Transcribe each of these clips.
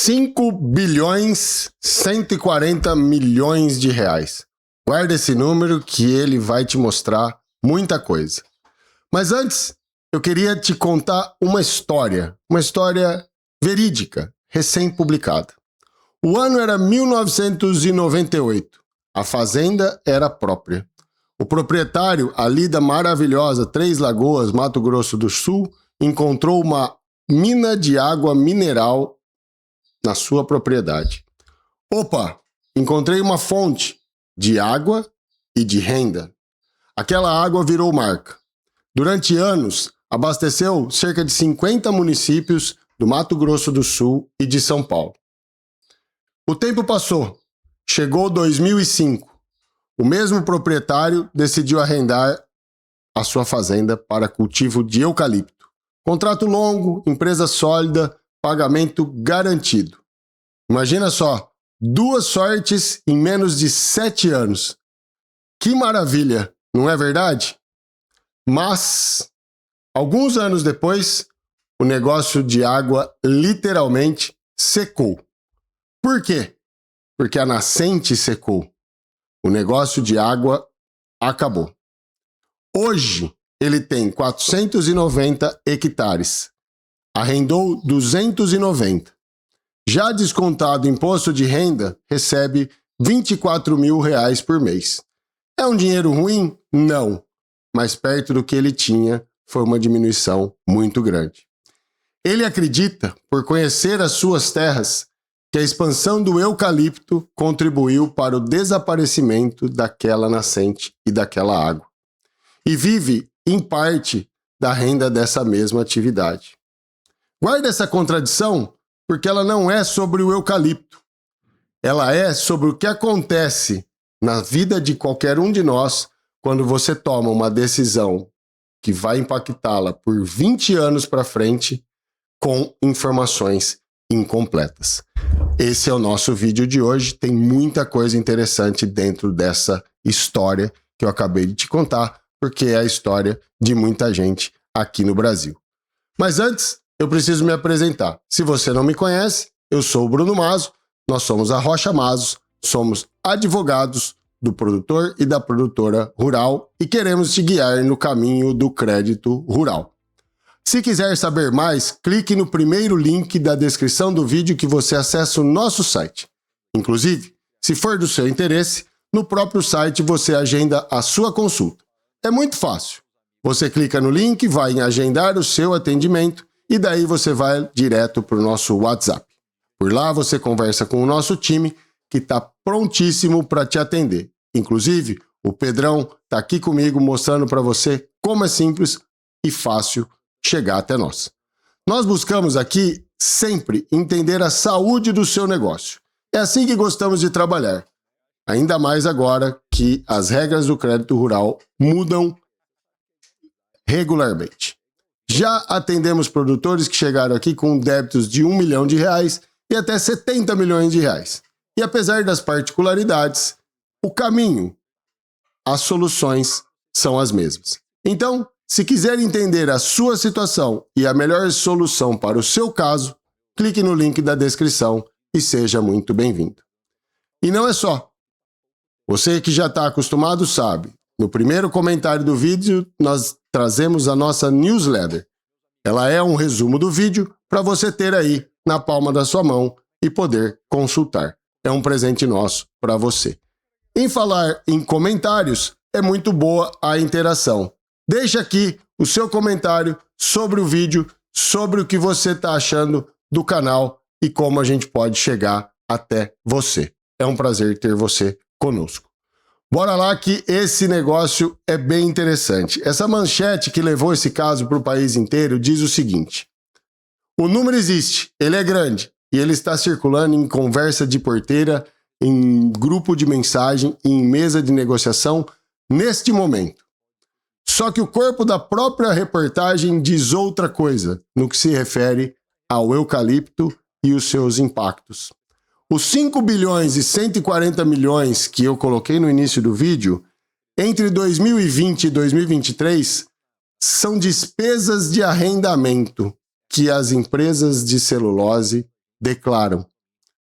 5 bilhões 140 milhões de reais. Guarda esse número que ele vai te mostrar muita coisa. Mas antes, eu queria te contar uma história verídica, recém-publicada. O ano era 1998. A fazenda era própria. O proprietário, ali da maravilhosa Três Lagoas, Mato Grosso do Sul, encontrou uma mina de água mineral na sua propriedade. Opa, encontrei uma fonte de água e de renda. Aquela água virou marca. Durante anos, abasteceu cerca de 50 municípios do Mato Grosso do Sul e de São Paulo. O tempo passou. Chegou 2005. O mesmo proprietário decidiu arrendar a sua fazenda para cultivo de eucalipto. Contrato longo, empresa sólida, pagamento garantido. Imagina só, 2 sortes em menos de 7 anos. Que maravilha, não é verdade? Mas, alguns anos depois, o negócio de água literalmente secou. Por quê? Porque a nascente secou. O negócio de água acabou. Hoje, ele tem 490 hectares. Arrendou 290. Já descontado imposto de renda, recebe R$24 mil por mês. É um dinheiro ruim? Não. Mas perto do que ele tinha, foi uma diminuição muito grande. Ele acredita, por conhecer as suas terras, que a expansão do eucalipto contribuiu para o desaparecimento daquela nascente e daquela água. E vive, em parte, da renda dessa mesma atividade. Guarda essa contradição, porque ela não é sobre o eucalipto. Ela é sobre o que acontece na vida de qualquer um de nós quando você toma uma decisão que vai impactá-la por 20 anos para frente com informações incompletas. Esse é o nosso vídeo de hoje. Tem muita coisa interessante dentro dessa história que eu acabei de te contar, porque é a história de muita gente aqui no Brasil. Mas antes, eu preciso me apresentar. Se você não me conhece, eu sou o Bruno Mazo, nós somos a Rocha Mazos, somos advogados do produtor e da produtora rural e queremos te guiar no caminho do crédito rural. Se quiser saber mais, clique no primeiro link da descrição do vídeo que você acessa o nosso site. Inclusive, se for do seu interesse, no próprio site você agenda a sua consulta. É muito fácil. Você clica no link, vai em agendar o seu atendimento e daí você vai direto para o nosso WhatsApp. Por lá você conversa com o nosso time que está prontíssimo para te atender. Inclusive, o Pedrão está aqui comigo mostrando para você como é simples e fácil chegar até nós. Nós buscamos aqui sempre entender a saúde do seu negócio. É assim que gostamos de trabalhar. Ainda mais agora que as regras do crédito rural mudam regularmente. Já atendemos produtores que chegaram aqui com débitos de R$1 milhão e até R$70 milhões. E apesar das particularidades, o caminho, as soluções são as mesmas. Então, se quiser entender a sua situação e a melhor solução para o seu caso, clique no link da descrição e seja muito bem-vindo. E não é só. Você que já está acostumado sabe, no primeiro comentário do vídeo nós trazemos a nossa newsletter. Ela é um resumo do vídeo para você ter aí na palma da sua mão e poder consultar. É um presente nosso para você. Em falar em comentários, é muito boa a interação. Deixa aqui o seu comentário sobre o vídeo, sobre o que você está achando do canal e como a gente pode chegar até você. É um prazer ter você conosco. Bora lá que esse negócio é bem interessante. Essa manchete que levou esse caso para o país inteiro diz o seguinte: o número existe, ele é grande e ele está circulando em conversa de porteira, em grupo de mensagem e em mesa de negociação neste momento. Só que o corpo da própria reportagem diz outra coisa no que se refere ao eucalipto e os seus impactos. Os 5 bilhões e 140 milhões que eu coloquei no início do vídeo, entre 2020 e 2023, são despesas de arrendamento que as empresas de celulose declaram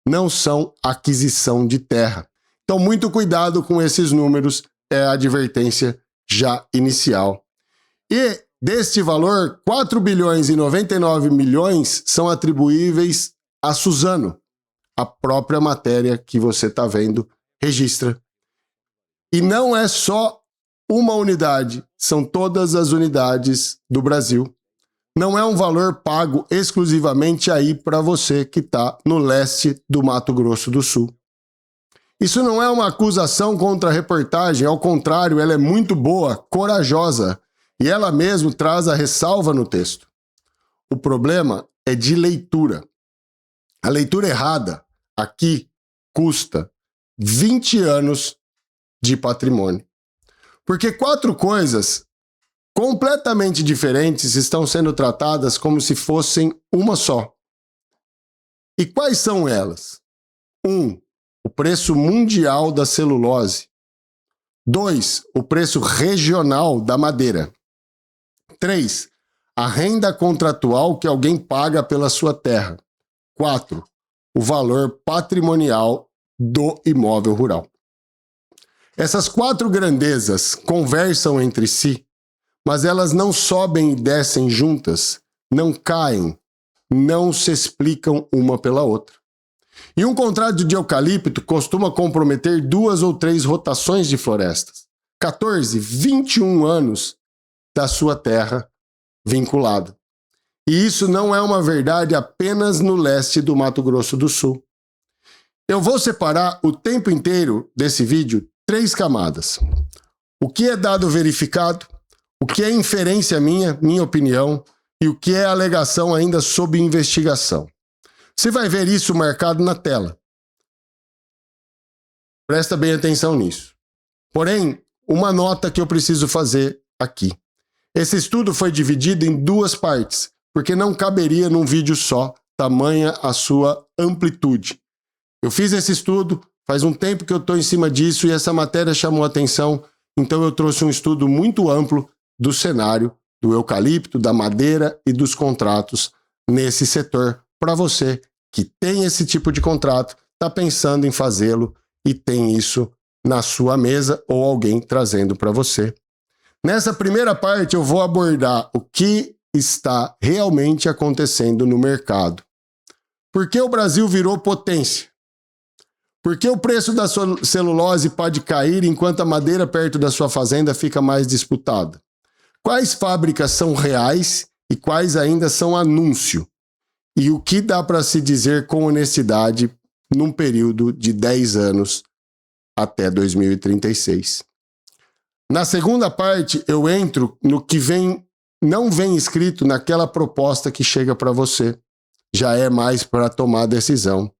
não são aquisição de terra. Então, muito cuidado com esses números, é a advertência já inicial. E deste valor, 4 bilhões e 99 milhões são atribuíveis a Suzano. A própria matéria que você está vendo registra. E não é só uma unidade, são todas as unidades do Brasil. Não é um valor pago exclusivamente aí para você que está no leste do Mato Grosso do Sul. Isso não é uma acusação contra a reportagem, ao contrário, ela é muito boa, corajosa, e ela mesmo traz a ressalva no texto. O problema é de leitura. A leitura errada aqui custa 20 anos de patrimônio. Porque 4 coisas completamente diferentes estão sendo tratadas como se fossem uma só. E quais são elas? 1. O preço mundial da celulose. 2. O preço regional da madeira. 3. A renda contratual que alguém paga pela sua terra. 4. O valor patrimonial do imóvel rural. Essas 4 grandezas conversam entre si, mas elas não sobem e descem juntas, não caem, não se explicam uma pela outra. E um contrato de eucalipto costuma comprometer 2 ou 3 rotações de florestas, 14, 21 anos da sua terra vinculada. E isso não é uma verdade apenas no leste do Mato Grosso do Sul. Eu vou separar o tempo inteiro desse vídeo 3 camadas. O que é dado verificado, o que é inferência minha opinião, e o que é alegação ainda sob investigação. Você vai ver isso marcado na tela. Presta bem atenção nisso. Porém, uma nota que eu preciso fazer aqui. Esse estudo foi dividido em 2 partes, porque não caberia num vídeo só, tamanha a sua amplitude. Eu fiz esse estudo, faz um tempo que eu estou em cima disso e essa matéria chamou atenção, então eu trouxe um estudo muito amplo do cenário do eucalipto, da madeira e dos contratos nesse setor, para você que tem esse tipo de contrato, está pensando em fazê-lo e tem isso na sua mesa ou alguém trazendo para você. Nessa primeira parte eu vou abordar o que está realmente acontecendo no mercado. Por que o Brasil virou potência? Por que o preço da celulose pode cair enquanto a madeira perto da sua fazenda fica mais disputada? Quais fábricas são reais e quais ainda são anúncio? E o que dá para se dizer com honestidade num período de 10 anos até 2036? Na segunda parte, eu entro no que não vem escrito naquela proposta que chega para você. Já é mais para tomar decisão.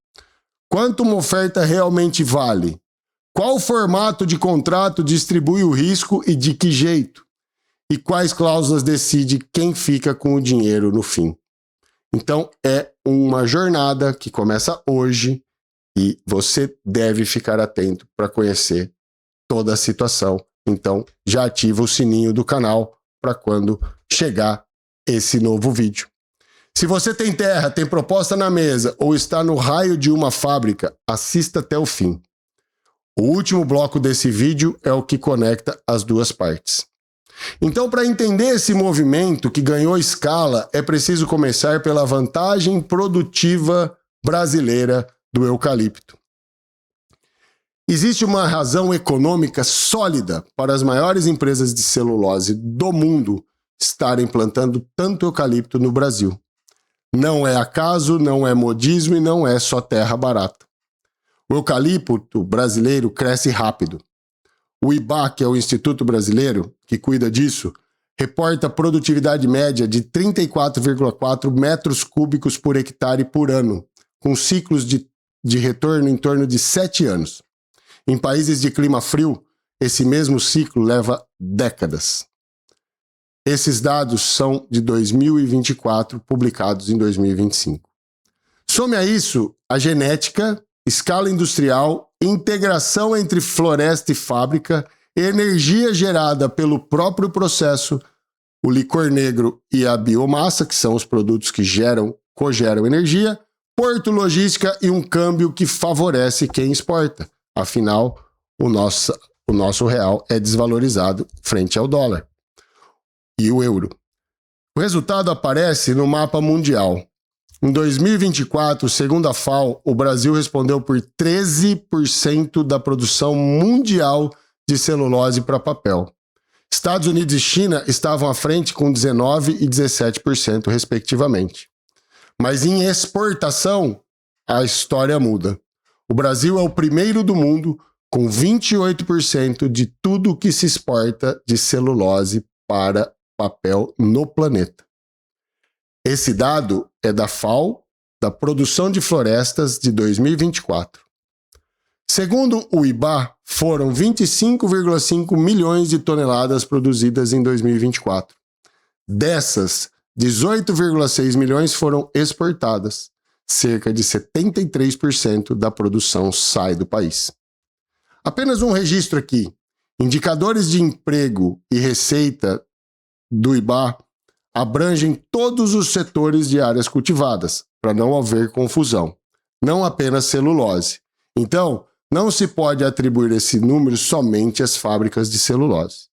Quanto uma oferta realmente vale? Qual formato de contrato distribui o risco e de que jeito? E quais cláusulas decide quem fica com o dinheiro no fim? Então, é uma jornada que começa hoje e você deve ficar atento para conhecer toda a situação. Então, já ativa o sininho do canal para quando chegar esse novo vídeo. Se você tem terra, tem proposta na mesa ou está no raio de uma fábrica, assista até o fim. O último bloco desse vídeo é o que conecta as 2 partes. Então, para entender esse movimento que ganhou escala, é preciso começar pela vantagem produtiva brasileira do eucalipto. Existe uma razão econômica sólida para as maiores empresas de celulose do mundo estarem plantando tanto eucalipto no Brasil. Não é acaso, não é modismo e não é só terra barata. O eucalipto brasileiro cresce rápido. O IBA, que é o Instituto Brasileiro, que cuida disso, reporta produtividade média de 34,4 metros cúbicos por hectare por ano, com ciclos de retorno em torno de 7 anos. Em países de clima frio, esse mesmo ciclo leva décadas. Esses dados são de 2024, publicados em 2025. Some a isso a genética, escala industrial, integração entre floresta e fábrica, energia gerada pelo próprio processo, o licor negro e a biomassa, que são os produtos que cogeram energia, porto, logística e um câmbio que favorece quem exporta. Afinal, o nosso real é desvalorizado frente ao dólar e o euro. O resultado aparece no mapa mundial. Em 2024, segundo a FAO, o Brasil respondeu por 13% da produção mundial de celulose para papel. Estados Unidos e China estavam à frente com 19% e 17%, respectivamente. Mas em exportação, a história muda. O Brasil é o primeiro do mundo com 28% de tudo que se exporta de celulose para papel no planeta. Esse dado é da FAO, da produção de florestas de 2024. Segundo o IBÁ, foram 25,5 milhões de toneladas produzidas em 2024. Dessas, 18,6 milhões foram exportadas. Cerca de 73% da produção sai do país. Apenas um registro aqui. Indicadores de emprego e receita do IBÁ abrangem todos os setores de áreas cultivadas, para não haver confusão. Não apenas celulose. Então, não se pode atribuir esse número somente às fábricas de celulose.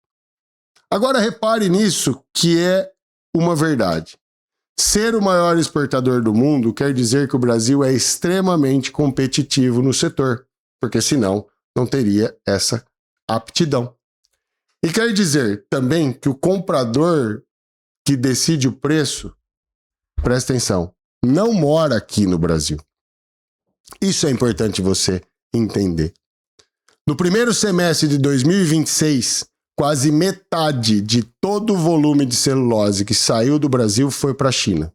Agora repare nisso, que é uma verdade. Ser o maior exportador do mundo quer dizer que o Brasil é extremamente competitivo no setor, porque senão não teria essa aptidão. E quer dizer também que o comprador que decide o preço, presta atenção, não mora aqui no Brasil. Isso é importante você entender. No primeiro semestre de 2026, quase metade de todo o volume de celulose que saiu do Brasil foi para a China.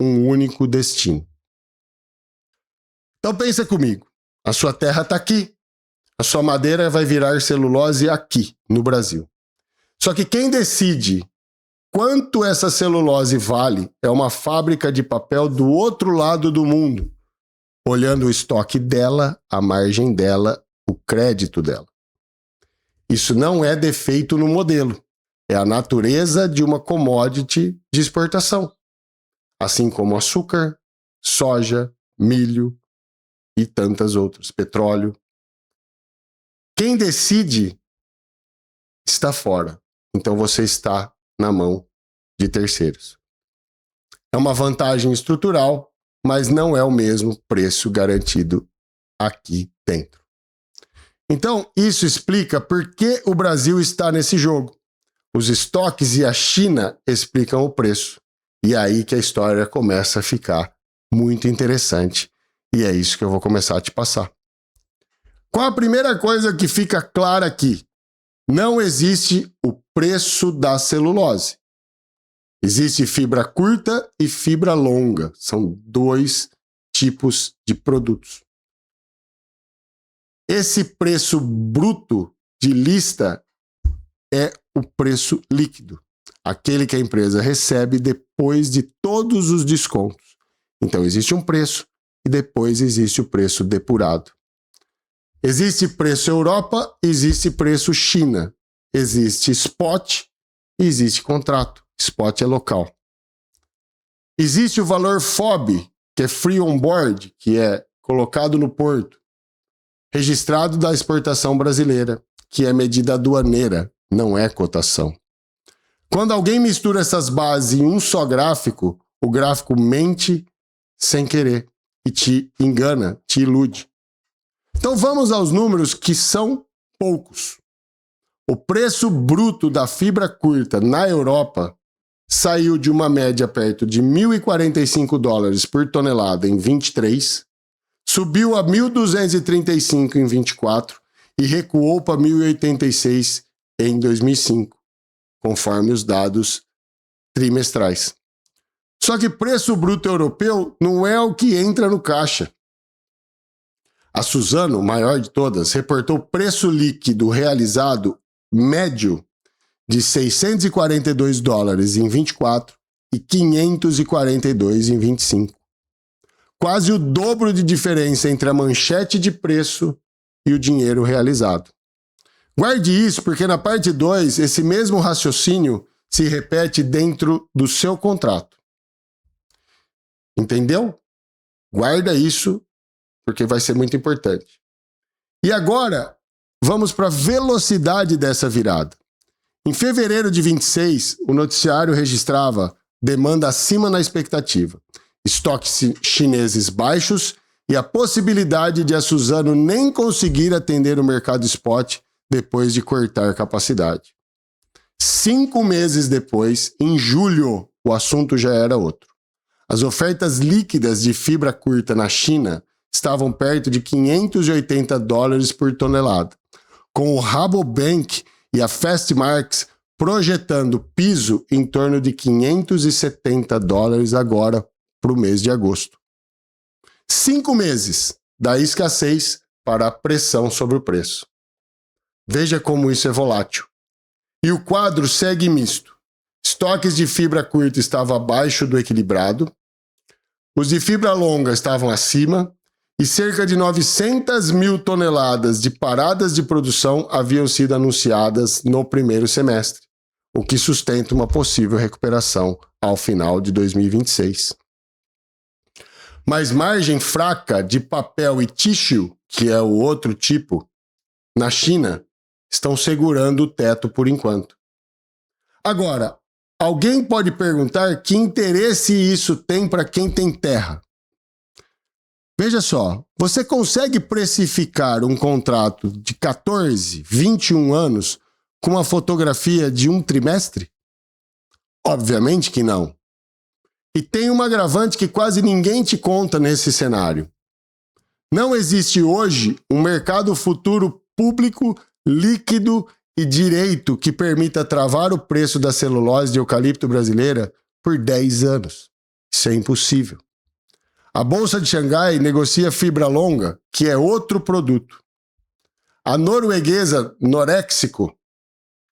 Um único destino. Então pensa comigo. A sua terra está aqui. A sua madeira vai virar celulose aqui, no Brasil. Só que quem decide quanto essa celulose vale é uma fábrica de papel do outro lado do mundo, olhando o estoque dela, a margem dela, o crédito dela. Isso não é defeito no modelo, é a natureza de uma commodity de exportação, assim como açúcar, soja, milho e tantas outras, petróleo. Quem decide está fora, então você está na mão de terceiros. É uma vantagem estrutural, mas não é o mesmo preço garantido aqui dentro. Então, isso explica por que o Brasil está nesse jogo. Os estoques e a China explicam o preço. E é aí que a história começa a ficar muito interessante. E é isso que eu vou começar a te passar. Qual a primeira coisa que fica clara aqui? Não existe o preço da celulose. Existe fibra curta e fibra longa. São dois tipos de produtos. Esse preço bruto de lista é o preço líquido, aquele que a empresa recebe depois de todos os descontos. Então existe um preço e depois existe o preço depurado. Existe preço Europa, existe preço China. Existe spot e existe contrato. Spot é local. Existe o valor FOB, que é Free On Board, que é colocado no porto, registrado da exportação brasileira, que é medida aduaneira, não é cotação. Quando alguém mistura essas bases em um só gráfico, o gráfico mente sem querer e te engana, te ilude. Então vamos aos números que são poucos. O preço bruto da fibra curta na Europa saiu de uma média perto de $1.045 por tonelada em 23, subiu a 1.235 em 24 e recuou para 1.086 em 2005, conforme os dados trimestrais. Só que preço bruto europeu não é o que entra no caixa. A Suzano, maior de todas, reportou preço líquido realizado médio de $642 em 24 e 542 em 25. Quase o dobro de diferença entre a manchete de preço e o dinheiro realizado. Guarde isso, porque na parte 2, esse mesmo raciocínio se repete dentro do seu contrato. Entendeu? Guarda isso, porque vai ser muito importante. E agora, vamos para a velocidade dessa virada. Em fevereiro de 26, o noticiário registrava demanda acima na expectativa, estoques chineses baixos e a possibilidade de a Suzano nem conseguir atender o mercado spot depois de cortar capacidade. 5 meses depois, em julho, o assunto já era outro. As ofertas líquidas de fibra curta na China estavam perto de $580 por tonelada, com o Rabobank e a Fastmarkets projetando piso em torno de $570 agora para o mês de agosto. 5 meses da escassez para a pressão sobre o preço. Veja como isso é volátil. E o quadro segue misto. Estoques de fibra curta estavam abaixo do equilibrado, os de fibra longa estavam acima e cerca de 900 mil toneladas de paradas de produção haviam sido anunciadas no primeiro semestre, o que sustenta uma possível recuperação ao final de 2026. Mas margem fraca de papel e tissue, que é o outro tipo, na China, estão segurando o teto por enquanto. Agora, alguém pode perguntar que interesse isso tem para quem tem terra. Veja só, você consegue precificar um contrato de 14, 21 anos com uma fotografia de um trimestre? Obviamente que não. E tem um agravante que quase ninguém te conta nesse cenário. Não existe hoje um mercado futuro público, líquido e direito que permita travar o preço da celulose de eucalipto brasileira por 10 anos. Isso é impossível. A Bolsa de Xangai negocia fibra longa, que é outro produto. A norueguesa Norexico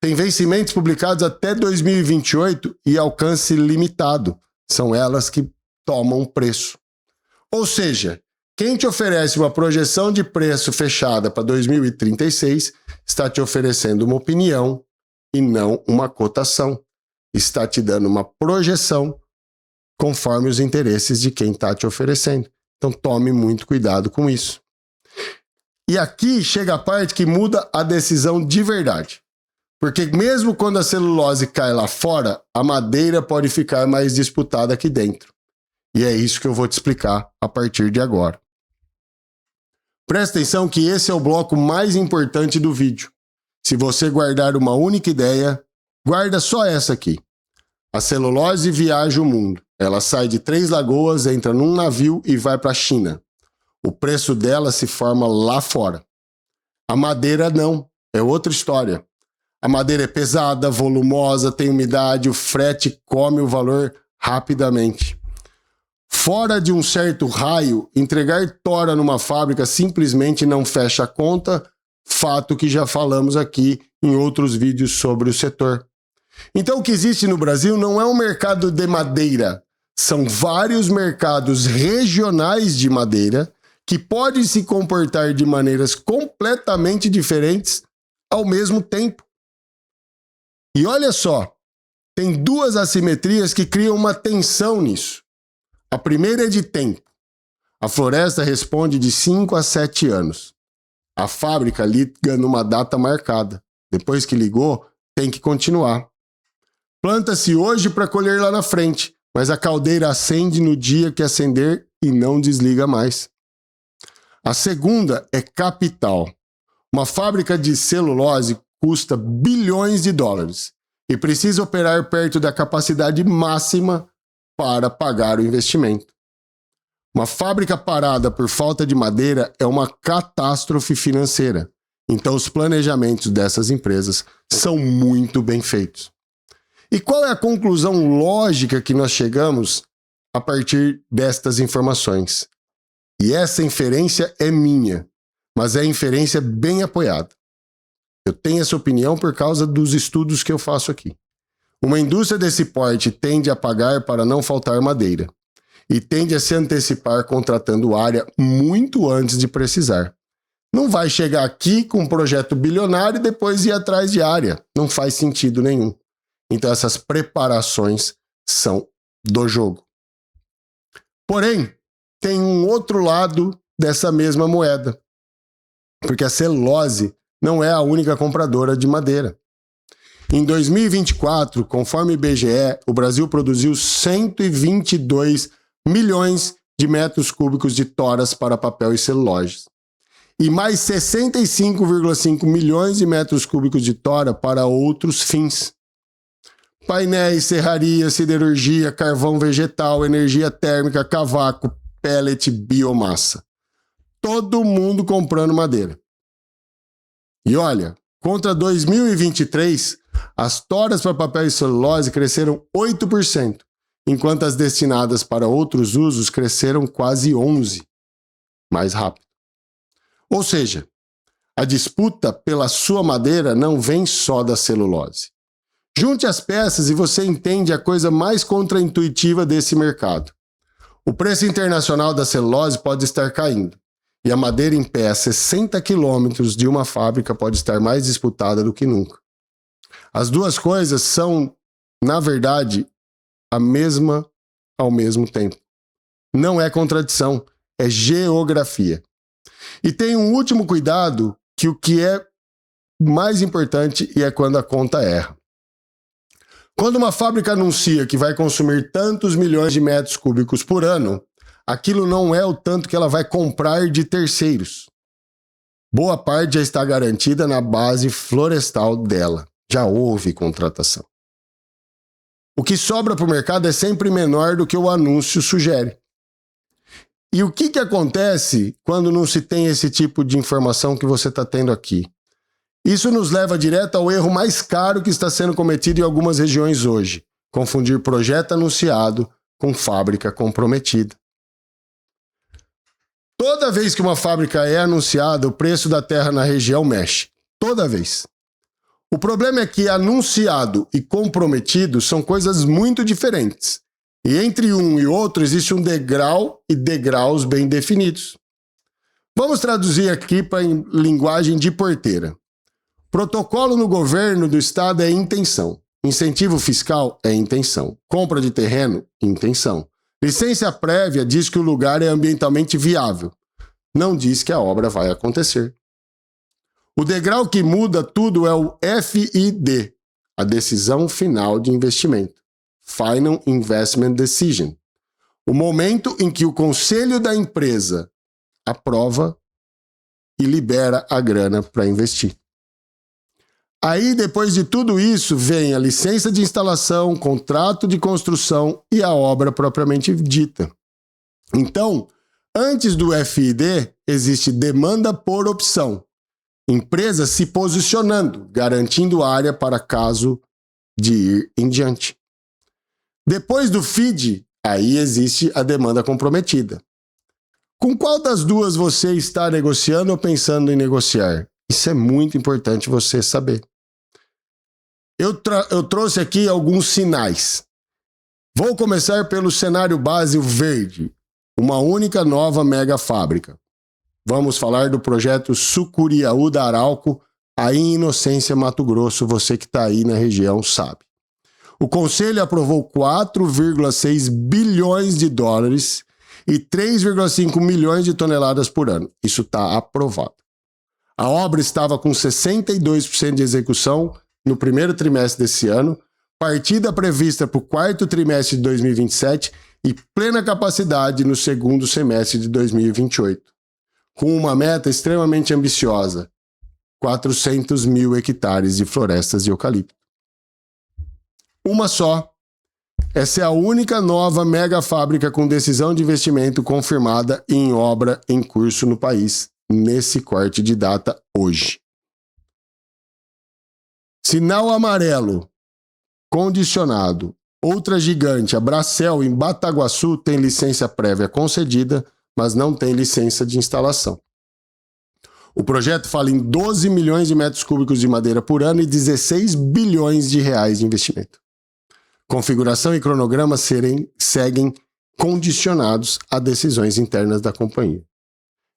tem vencimentos publicados até 2028 e alcance limitado. São elas que tomam preço. Ou seja, quem te oferece uma projeção de preço fechada para 2036 está te oferecendo uma opinião e não uma cotação. Está te dando uma projeção conforme os interesses de quem está te oferecendo. Então tome muito cuidado com isso. E aqui chega a parte que muda a decisão de verdade. Porque mesmo quando a celulose cai lá fora, a madeira pode ficar mais disputada aqui dentro. E é isso que eu vou te explicar a partir de agora. Presta atenção que esse é o bloco mais importante do vídeo. Se você guardar uma única ideia, guarda só essa aqui. A celulose viaja o mundo. Ela sai de Três Lagoas, entra num navio e vai para a China. O preço dela se forma lá fora. A madeira não, é outra história. A madeira é pesada, volumosa, tem umidade, o frete come o valor rapidamente. Fora de um certo raio, entregar tora numa fábrica simplesmente não fecha a conta, fato que já falamos aqui em outros vídeos sobre o setor. Então o que existe no Brasil não é um mercado de madeira, são vários mercados regionais de madeira que podem se comportar de maneiras completamente diferentes ao mesmo tempo. E olha só, tem duas assimetrias que criam uma tensão nisso. A primeira é de tempo. A floresta responde de 5 a 7 anos. A fábrica liga numa data marcada. Depois que ligou, tem que continuar. Planta-se hoje para colher lá na frente, mas a caldeira acende no dia que acender e não desliga mais. A segunda é capital. Uma fábrica de celulose custa bilhões de dólares e precisa operar perto da capacidade máxima para pagar o investimento. Uma fábrica parada por falta de madeira é uma catástrofe financeira. Então os planejamentos dessas empresas são muito bem feitos. E qual é a conclusão lógica que nós chegamos a partir destas informações? E essa inferência é minha, mas é inferência bem apoiada. Eu tenho essa opinião por causa dos estudos que eu faço aqui. Uma indústria desse porte tende a pagar para não faltar madeira e tende a se antecipar contratando área muito antes de precisar. Não vai chegar aqui com um projeto bilionário e depois ir atrás de área. Não faz sentido nenhum. Então essas preparações são do jogo. Porém, tem um outro lado dessa mesma moeda, porque a celulose não é a única compradora de madeira. Em 2024, conforme o IBGE, o Brasil produziu 122 milhões de metros cúbicos de toras para papel e celulose, e mais 65,5 milhões de metros cúbicos de tora para outros fins. Painéis, serraria, siderurgia, carvão vegetal, energia térmica, cavaco, pellet, biomassa. Todo mundo comprando madeira. E olha, contra 2023, as toras para papel e celulose cresceram 8%, enquanto as destinadas para outros usos cresceram quase 11%, mais rápido. Ou seja, a disputa pela sua madeira não vem só da celulose. Junte as peças e você entende a coisa mais contraintuitiva desse mercado. O preço internacional da celulose pode estar caindo, e a madeira em pé a 60 quilômetros de uma fábrica pode estar mais disputada do que nunca. As duas coisas são, na verdade, a mesma ao mesmo tempo. Não é contradição, é geografia. E tem um último cuidado, que o que é mais importante é quando a conta erra. Quando uma fábrica anuncia que vai consumir tantos milhões de metros cúbicos por ano, aquilo não é o tanto que ela vai comprar de terceiros. Boa parte já está garantida na base florestal dela. Já houve contratação. O que sobra para o mercado é sempre menor do que o anúncio sugere. E o que acontece quando não se tem esse tipo de informação que você está tendo aqui? Isso nos leva direto ao erro mais caro que está sendo cometido em algumas regiões hoje: confundir projeto anunciado com fábrica comprometida. Toda vez que uma fábrica é anunciada, o preço da terra na região mexe. Toda vez. O problema é que anunciado e comprometido são coisas muito diferentes. E entre um e outro existe um degrau e degraus bem definidos. Vamos traduzir aqui para linguagem de porteira. Protocolo no governo do estado é intenção. Incentivo fiscal é intenção. Compra de terreno, intenção. Licença prévia diz que o lugar é ambientalmente viável. Não diz que a obra vai acontecer. O degrau que muda tudo é o FID, a decisão final de investimento. Final Investment Decision. O momento em que o conselho da empresa aprova e libera a grana para investir. Aí, depois de tudo isso, vem a licença de instalação, contrato de construção e a obra propriamente dita. Então, antes do FID, existe demanda por opção. Empresa se posicionando, garantindo área para caso de ir em diante. Depois do FID, aí existe a demanda comprometida. Com qual das duas você está negociando ou pensando em negociar? Isso é muito importante você saber. Eu trouxe aqui alguns sinais. Vou começar pelo cenário base verde, uma única nova mega fábrica. Vamos falar do projeto Sucuriaú da Arauco, aí em Inocência, Mato Grosso, você que está aí na região sabe. O Conselho aprovou 4,6 bilhões de dólares e 3,5 milhões de toneladas por ano. Isso está aprovado. A obra estava com 62% de execução no primeiro trimestre desse ano, partida prevista para o quarto trimestre de 2027 e plena capacidade no segundo semestre de 2028, com uma meta extremamente ambiciosa: 400 mil hectares de florestas de eucalipto. Uma só. Essa é a única nova mega fábrica com decisão de investimento confirmada em obra em curso no país, nesse corte de data hoje. Sinal amarelo, condicionado. Outra gigante, a Bracel, em Bataguaçu, tem licença prévia concedida, mas não tem licença de instalação. O projeto fala em 12 milhões de metros cúbicos de madeira por ano e 16 bilhões de reais de investimento. Configuração e cronograma seguem condicionados a decisões internas da companhia.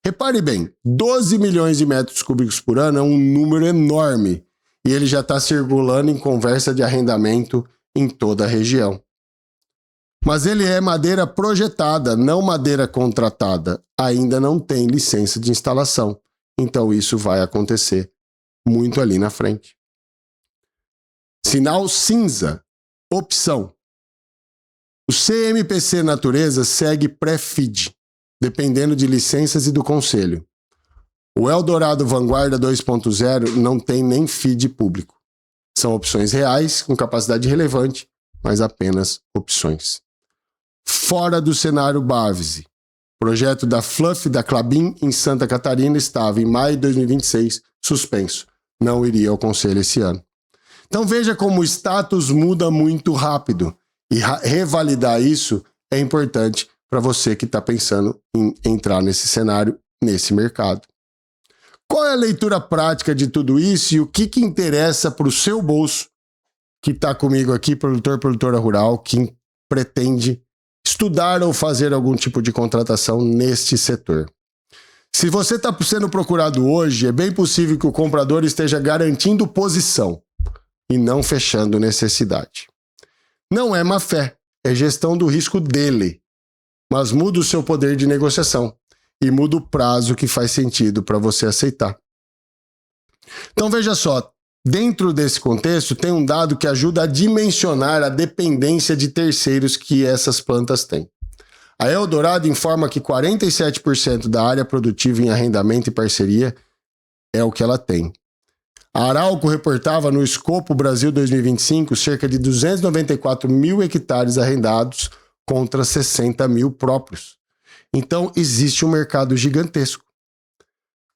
Repare bem, 12 milhões de metros cúbicos por ano é um número enorme e ele já está circulando em conversa de arrendamento em toda a região. Mas ele é madeira projetada, não madeira contratada. Ainda não tem licença de instalação. Então isso vai acontecer muito ali na frente. Sinal cinza. Opção. O CMPC Natureza segue pré-FID, dependendo de licenças e do conselho. O Eldorado Vanguarda 2.0 não tem nem FID público. São opções reais, com capacidade relevante, mas apenas opções. Fora do cenário Bavese. Projeto da Fluff da Klabin em Santa Catarina estava, em maio de 2026, suspenso. Não iria ao conselho esse ano. Então veja como o status muda muito rápido. E revalidar isso é importante para você que está pensando em entrar nesse cenário, nesse mercado. Qual é a leitura prática de tudo isso e o que interessa para o seu bolso, que está comigo aqui, produtora rural, que pretende estudar ou fazer algum tipo de contratação neste setor? Se você está sendo procurado hoje, é bem possível que o comprador esteja garantindo posição e não fechando necessidade. Não é má fé, é gestão do risco dele, mas muda o seu poder de negociação e muda o prazo que faz sentido para você aceitar. Então veja só, dentro desse contexto tem um dado que ajuda a dimensionar a dependência de terceiros que essas plantas têm. A Eldorado informa que 47% da área produtiva em arrendamento e parceria é o que ela tem. A Arauco reportava no Escopo Brasil 2025 cerca de 294 mil hectares arrendados contra 60 mil próprios. Então, existe um mercado gigantesco.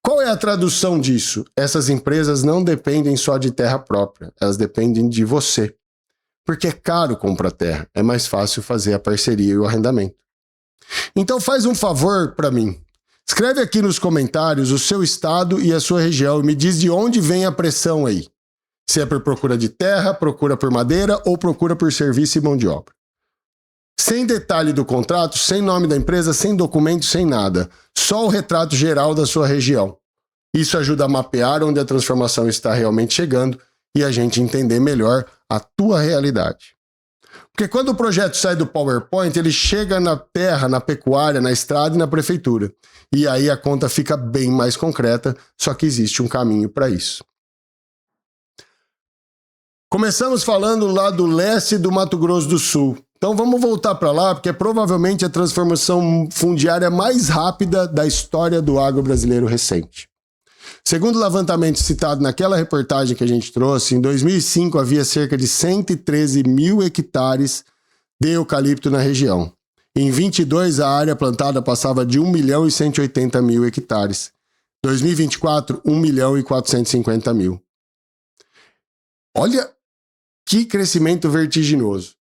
Qual é a tradução disso? Essas empresas não dependem só de terra própria, elas dependem de você. Porque é caro comprar terra, é mais fácil fazer a parceria e o arrendamento. Então, faz um favor para mim. Escreve aqui nos comentários o seu estado e a sua região e me diz de onde vem a pressão aí. Se é por procura de terra, procura por madeira ou procura por serviço e mão de obra. Sem detalhe do contrato, sem nome da empresa, sem documento, sem nada. Só o retrato geral da sua região. Isso ajuda a mapear onde a transformação está realmente chegando e a gente entender melhor a tua realidade. Porque quando o projeto sai do PowerPoint, ele chega na terra, na pecuária, na estrada e na prefeitura. E aí a conta fica bem mais concreta, só que existe um caminho para isso. Começamos falando lá do leste do Mato Grosso do Sul. Então vamos voltar para lá, porque é provavelmente a transformação fundiária mais rápida da história do agro brasileiro recente. Segundo o levantamento citado naquela reportagem que a gente trouxe, em 2005 havia cerca de 113 mil hectares de eucalipto na região. Em 22, a área plantada passava de 1 milhão e 180 mil hectares. 2024, 1 milhão e 450 mil. Olha que crescimento vertiginoso.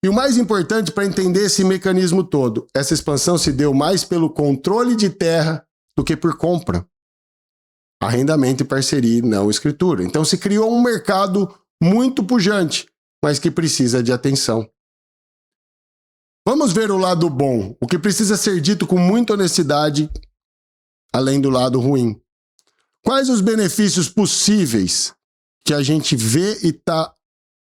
E o mais importante para entender esse mecanismo todo, essa expansão se deu mais pelo controle de terra do que por compra. Arrendamento e parceria e não escritura. Então se criou um mercado muito pujante, mas que precisa de atenção. Vamos ver o lado bom, o que precisa ser dito com muita honestidade, além do lado ruim. Quais os benefícios possíveis que a gente vê e está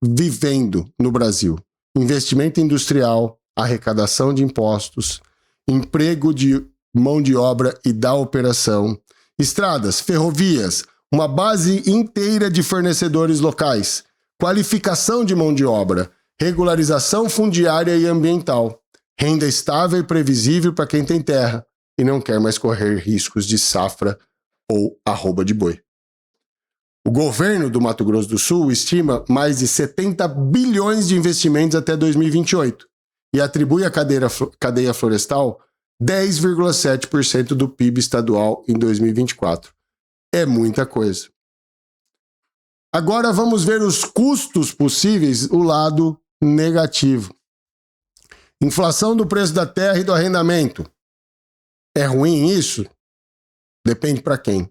vivendo no Brasil? Investimento industrial, arrecadação de impostos, emprego de mão de obra e da operação, estradas, ferrovias, uma base inteira de fornecedores locais, qualificação de mão de obra, regularização fundiária e ambiental, renda estável e previsível para quem tem terra e não quer mais correr riscos de safra ou arroba de boi. O governo do Mato Grosso do Sul estima mais de 70 bilhões de investimentos até 2028 e atribui à cadeia florestal 10,7% do PIB estadual em 2024. É muita coisa. Agora vamos ver os custos possíveis, o lado negativo. Inflação do preço da terra e do arrendamento. É ruim isso? Depende para quem.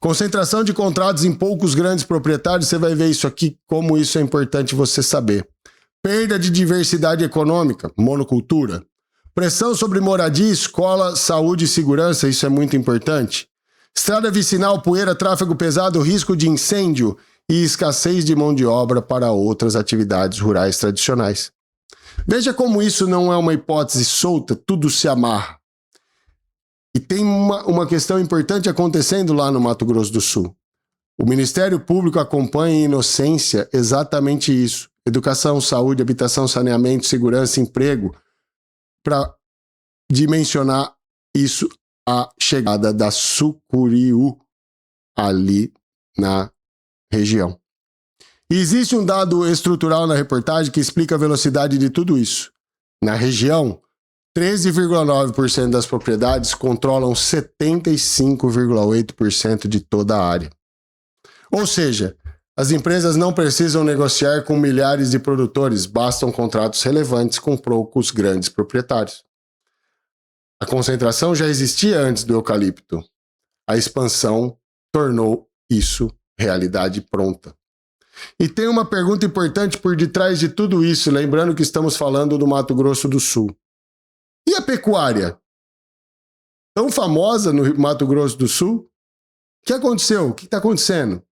Concentração de contratos em poucos grandes proprietários, você vai ver isso aqui, como isso é importante você saber. Perda de diversidade econômica, monocultura. Pressão sobre moradia, escola, saúde e segurança, isso é muito importante. Estrada vicinal, poeira, tráfego pesado, risco de incêndio e escassez de mão de obra para outras atividades rurais tradicionais. Veja como isso não é uma hipótese solta, tudo se amarra. E tem uma questão importante acontecendo lá no Mato Grosso do Sul. O Ministério Público acompanha em inocência exatamente isso. Educação, saúde, habitação, saneamento, segurança, emprego, para dimensionar isso, a chegada da Sucuriú ali na região. E existe um dado estrutural na reportagem que explica a velocidade de tudo isso. Na região, 13,9% das propriedades controlam 75,8% de toda a área. Ou seja, as empresas não precisam negociar com milhares de produtores, bastam contratos relevantes com poucos grandes proprietários. A concentração já existia antes do eucalipto. A expansão tornou isso realidade pronta. E tem uma pergunta importante por detrás de tudo isso, lembrando que estamos falando do Mato Grosso do Sul. E a pecuária? Tão famosa no Mato Grosso do Sul? O que aconteceu? O que está acontecendo?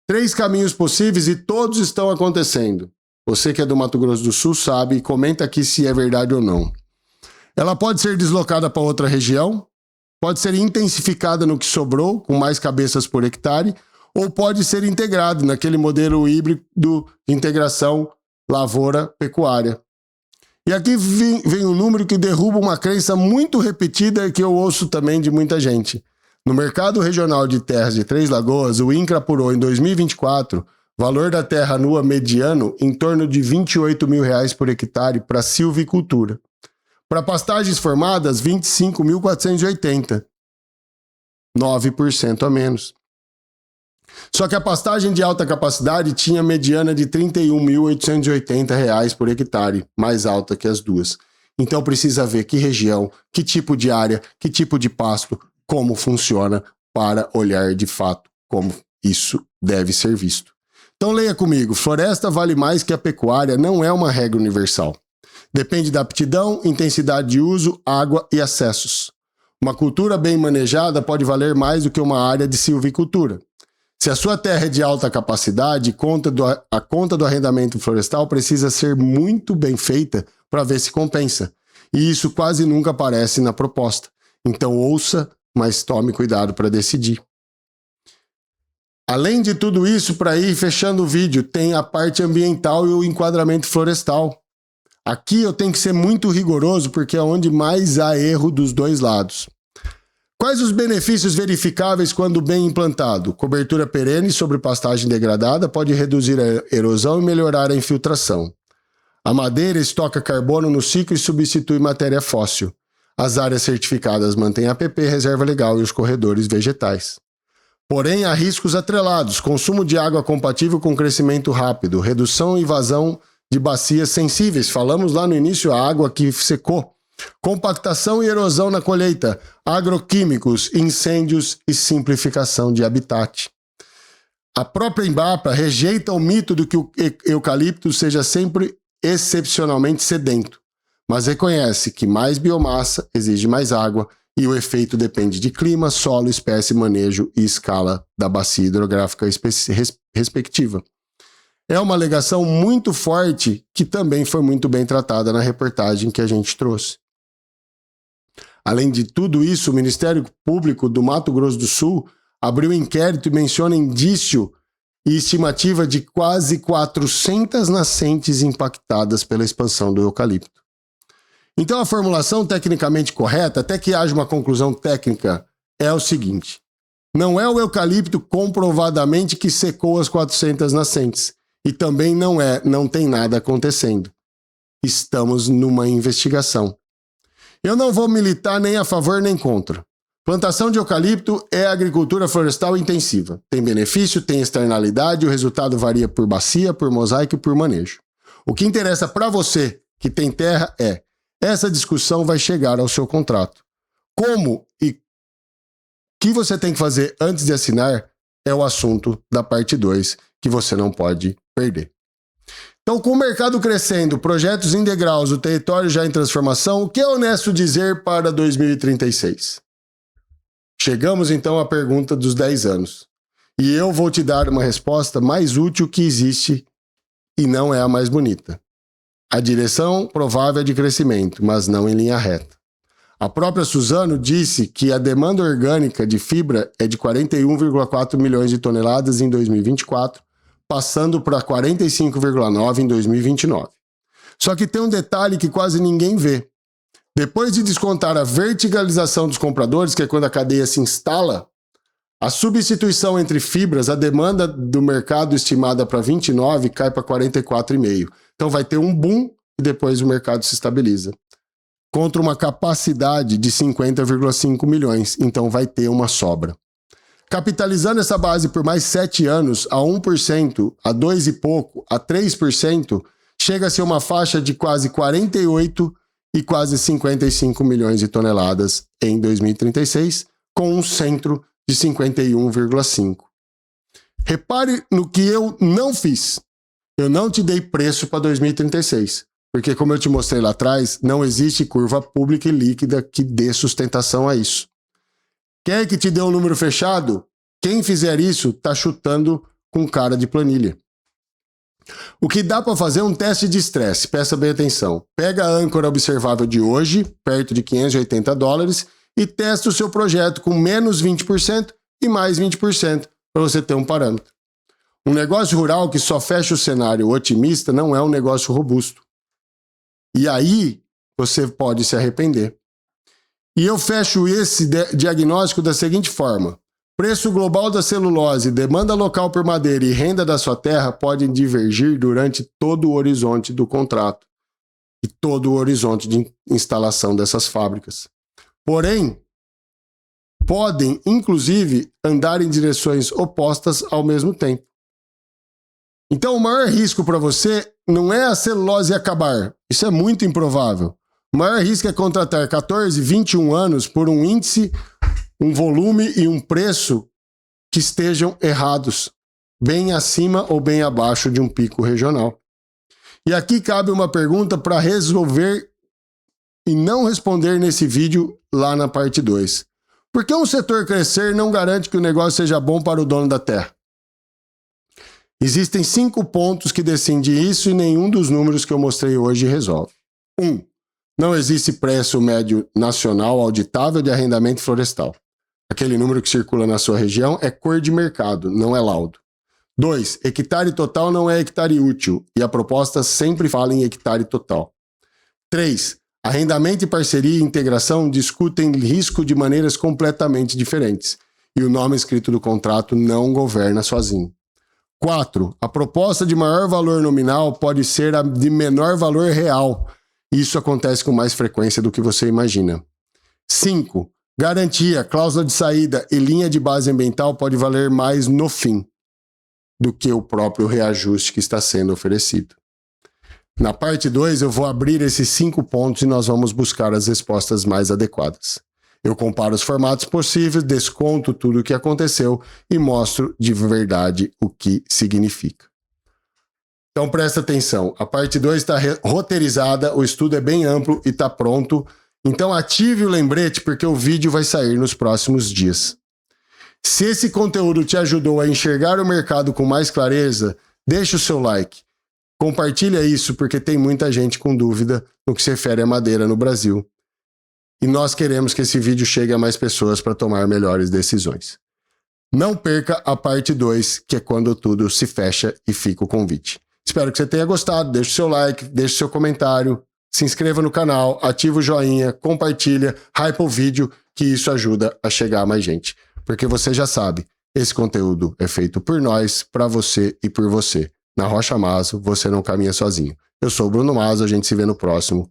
3 caminhos possíveis e todos estão acontecendo. Você que é do Mato Grosso do Sul sabe e comenta aqui se é verdade ou não. Ela pode ser deslocada para outra região, pode ser intensificada no que sobrou, com mais cabeças por hectare, ou pode ser integrado naquele modelo híbrido de integração lavoura-pecuária. E aqui vem um número que derruba uma crença muito repetida que eu ouço também de muita gente. No mercado regional de terras de Três Lagoas, o INCRA apurou em 2024 valor da terra nua mediano em torno de R$28 mil por hectare para silvicultura. Para pastagens formadas, 25.480. 9% a menos. Só que a pastagem de alta capacidade tinha mediana de R$ 31.880 por hectare, mais alta que as duas. Então precisa ver que região, que tipo de área, que tipo de pasto, como funciona para olhar de fato como isso deve ser visto. Então leia comigo, floresta vale mais que a pecuária não é uma regra universal. Depende da aptidão, intensidade de uso, água e acessos. Uma cultura bem manejada pode valer mais do que uma área de silvicultura. Se a sua terra é de alta capacidade, a conta do arrendamento florestal precisa ser muito bem feita para ver se compensa. E isso quase nunca aparece na proposta. Então ouça, mas tome cuidado para decidir. Além de tudo isso, para ir fechando o vídeo, tem a parte ambiental e o enquadramento florestal. Aqui eu tenho que ser muito rigoroso porque é onde mais há erro dos dois lados. Quais os benefícios verificáveis quando bem implantado? Cobertura perene sobre pastagem degradada pode reduzir a erosão e melhorar a infiltração. A madeira estoca carbono no ciclo e substitui matéria fóssil. As áreas certificadas mantêm APP, reserva legal e os corredores vegetais. Porém, há riscos atrelados, consumo de água compatível com crescimento rápido, redução e vazão de bacias sensíveis. Falamos lá no início, a água que secou. Compactação e erosão na colheita, agroquímicos, incêndios e simplificação de habitat. A própria Embrapa rejeita o mito de que o eucalipto seja sempre excepcionalmente sedento, mas reconhece que mais biomassa exige mais água e o efeito depende de clima, solo, espécie, manejo e escala da bacia hidrográfica respectiva. É uma alegação muito forte que também foi muito bem tratada na reportagem que a gente trouxe. Além de tudo isso, o Ministério Público do Mato Grosso do Sul abriu inquérito e menciona indício e estimativa de quase 400 nascentes impactadas pela expansão do eucalipto. Então a formulação tecnicamente correta, até que haja uma conclusão técnica, é o seguinte: não é o eucalipto comprovadamente que secou as 400 nascentes. E também não tem nada acontecendo. Estamos numa investigação. Eu não vou militar nem a favor nem contra. Plantação de eucalipto é agricultura florestal intensiva. Tem benefício, tem externalidade, o resultado varia por bacia, por mosaico e por manejo. O que interessa para você que tem terra é: essa discussão vai chegar ao seu contrato. Como e o que você tem que fazer antes de assinar é o assunto da parte 2, que você não pode perder. Então, com o mercado crescendo, projetos em degraus, o território já em transformação, o que é honesto dizer para 2036? Chegamos então à pergunta dos 10 anos. E eu vou te dar uma resposta mais útil que existe e não é a mais bonita. A direção provável é de crescimento, mas não em linha reta. A própria Suzano disse que a demanda orgânica de fibra é de 41,4 milhões de toneladas em 2024, passando para 45,9 em 2029. Só que tem um detalhe que quase ninguém vê. Depois de descontar a verticalização dos compradores, que é quando a cadeia se instala, a substituição entre fibras, a demanda do mercado estimada para 29 cai para 44,5. Então vai ter um boom e depois o mercado se estabiliza. Contra uma capacidade de 50,5 milhões, então vai ter uma sobra. Capitalizando essa base por mais 7 anos, a 1%, a 2 e pouco, a 3%, chega a ser uma faixa de quase 48 e quase 55 milhões de toneladas em 2036, com um centro de 51,5. Repare no que eu não fiz. Eu não te dei preço para 2036. Porque, como eu te mostrei lá atrás, não existe curva pública e líquida que dê sustentação a isso. Quer que te dê um número fechado? Quem fizer isso está chutando com cara de planilha. O que dá para fazer é um teste de estresse, presta bem atenção. Pega a âncora observável de hoje, perto de $580, e testa o seu projeto com menos 20% e mais 20% para você ter um parâmetro. Um negócio rural que só fecha o cenário otimista não é um negócio robusto. E aí você pode se arrepender. E eu fecho esse diagnóstico da seguinte forma. Preço global da celulose, demanda local por madeira e renda da sua terra podem divergir durante todo o horizonte do contrato e todo o horizonte de instalação dessas fábricas. Porém, podem, inclusive, andar em direções opostas ao mesmo tempo. Então, o maior risco para você não é a celulose acabar. Isso é muito improvável. O maior risco é contratar 14, 21 anos por um índice, um volume e um preço que estejam errados, bem acima ou bem abaixo de um pico regional. E aqui cabe uma pergunta para resolver e não responder nesse vídeo lá na parte 2. Por que um setor crescer não garante que o negócio seja bom para o dono da terra? Existem 5 pontos que decidem isso e nenhum dos números que eu mostrei hoje resolve. 1. Não existe preço médio nacional auditável de arrendamento florestal. Aquele número que circula na sua região é cor de mercado, não é laudo. 2. Hectare total não é hectare útil e a proposta sempre fala em hectare total. 3. Arrendamento e parceria e integração discutem risco de maneiras completamente diferentes e o nome escrito do contrato não governa sozinho. 4. A proposta de maior valor nominal pode ser a de menor valor real. Isso acontece com mais frequência do que você imagina. 5. Garantia, cláusula de saída e linha de base ambiental pode valer mais no fim do que o próprio reajuste que está sendo oferecido. Na parte 2, eu vou abrir esses 5 pontos e nós vamos buscar as respostas mais adequadas. Eu comparo os formatos possíveis, desconto tudo o que aconteceu e mostro de verdade o que significa. Então presta atenção, a parte 2 está roteirizada, o estudo é bem amplo e está pronto. Então ative o lembrete porque o vídeo vai sair nos próximos dias. Se esse conteúdo te ajudou a enxergar o mercado com mais clareza, deixe o seu like. Compartilha isso porque tem muita gente com dúvida no que se refere à madeira no Brasil. E nós queremos que esse vídeo chegue a mais pessoas para tomar melhores decisões. Não perca a parte 2, que é quando tudo se fecha e fica o convite. Espero que você tenha gostado, deixe o seu like, deixe o seu comentário, se inscreva no canal, ativa o joinha, compartilha, hypa o vídeo, que isso ajuda a chegar a mais gente. Porque você já sabe, esse conteúdo é feito por nós, para você e por você. Na Rocha Mazo, você não caminha sozinho. Eu sou o Bruno Mazo, a gente se vê no próximo.